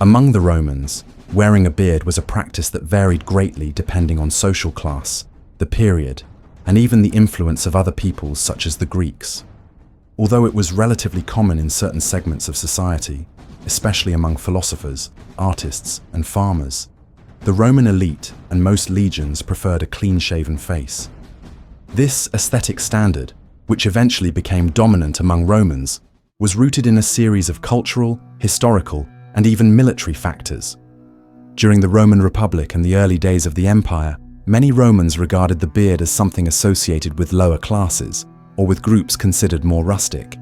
Among the Romans, wearing a beard was a practice that varied greatly depending on social class, the period, and even the influence of other peoples such as the Greeks. Although it was relatively common in certain segments of society, especially among philosophers, artists, and farmers, the Roman elite and most legions preferred a clean-shaven face. This aesthetic standard, which eventually became dominant among Romans, was rooted in a series of cultural, historical, and even military factors. During the Roman Republic and the early days of the Empire, many Romans regarded the beard as something associated with lower classes, or with groups considered more rustic.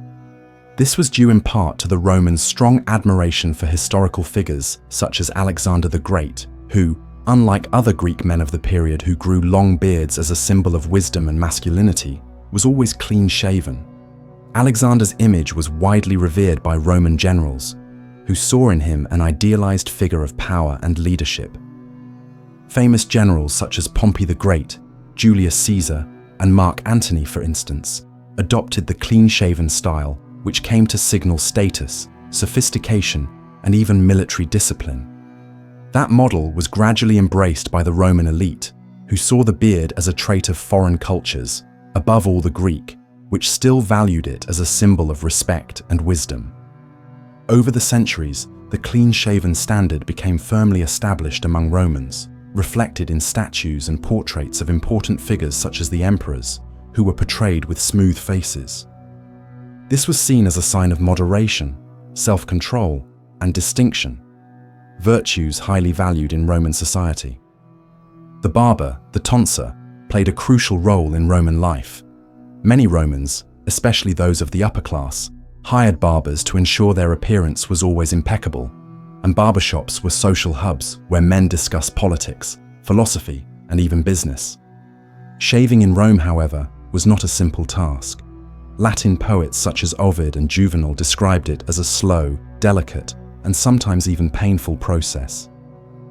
This was due in part to the Romans' strong admiration for historical figures such as Alexander the Great, who, unlike other Greek men of the period who grew long beards as a symbol of wisdom and masculinity, was always clean-shaven. Alexander's image was widely revered by Roman generals, who saw in him an idealized figure of power and leadership. Famous generals such as Pompey the Great, Julius Caesar, and Mark Antony, for instance, adopted the clean-shaven style, which came to signal status, sophistication, and even military discipline. That model was gradually embraced by the Roman elite, who saw the beard as a trait of foreign cultures, above all the Greek, which still valued it as a symbol of respect and wisdom. Over the centuries, the clean-shaven standard became firmly established among Romans, reflected in statues and portraits of important figures such as the emperors, who were portrayed with smooth faces. This was seen as a sign of moderation, self-control, and distinction, virtues highly valued in Roman society. The barber, the tonsure, played a crucial role in Roman life. Many Romans, especially those of the upper class, hired barbers to ensure their appearance was always impeccable, and barbershops were social hubs where men discussed politics, philosophy, and even business. Shaving in Rome, however, was not a simple task. Latin poets such as Ovid and Juvenal described it as a slow, delicate, and sometimes even painful process.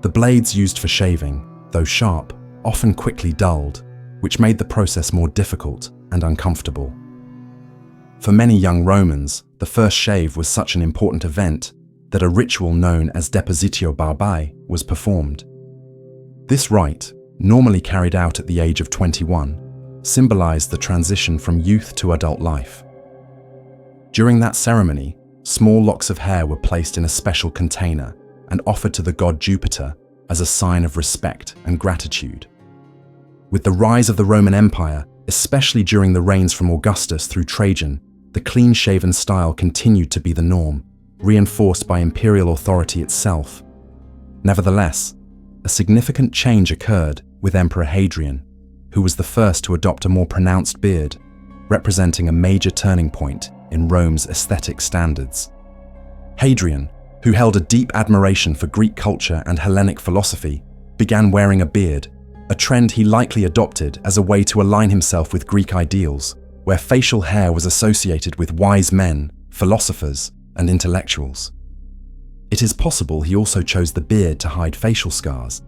The blades used for shaving, though sharp, often quickly dulled, which made the process more difficult and uncomfortable. For many young Romans, the first shave was such an important event that a ritual known as depositio barbae was performed. This rite, normally carried out at the age of 21, symbolized the transition from youth to adult life. During that ceremony, small locks of hair were placed in a special container and offered to the god Jupiter as a sign of respect and gratitude. With the rise of the Roman Empire, especially during the reigns from Augustus through Trajan, the clean-shaven style continued to be the norm, reinforced by imperial authority itself. Nevertheless, a significant change occurred with Emperor Hadrian, who was the first to adopt a more pronounced beard, representing a major turning point in Rome's aesthetic standards. Hadrian, who held a deep admiration for Greek culture and Hellenic philosophy, began wearing a beard, a trend he likely adopted as a way to align himself with Greek ideals, where facial hair was associated with wise men, philosophers, and intellectuals. It is possible he also chose the beard to hide facial scars,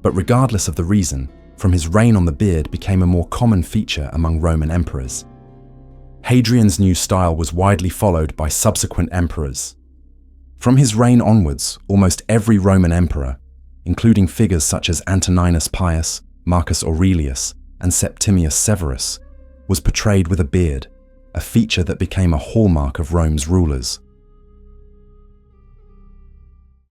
but regardless of the reason, from his reign on the beard became a more common feature among Roman emperors. Hadrian's new style was widely followed by subsequent emperors. From his reign onwards, almost every Roman emperor, including figures such as Antoninus Pius, Marcus Aurelius, and Septimius Severus, was portrayed with a beard, a feature that became a hallmark of Rome's rulers.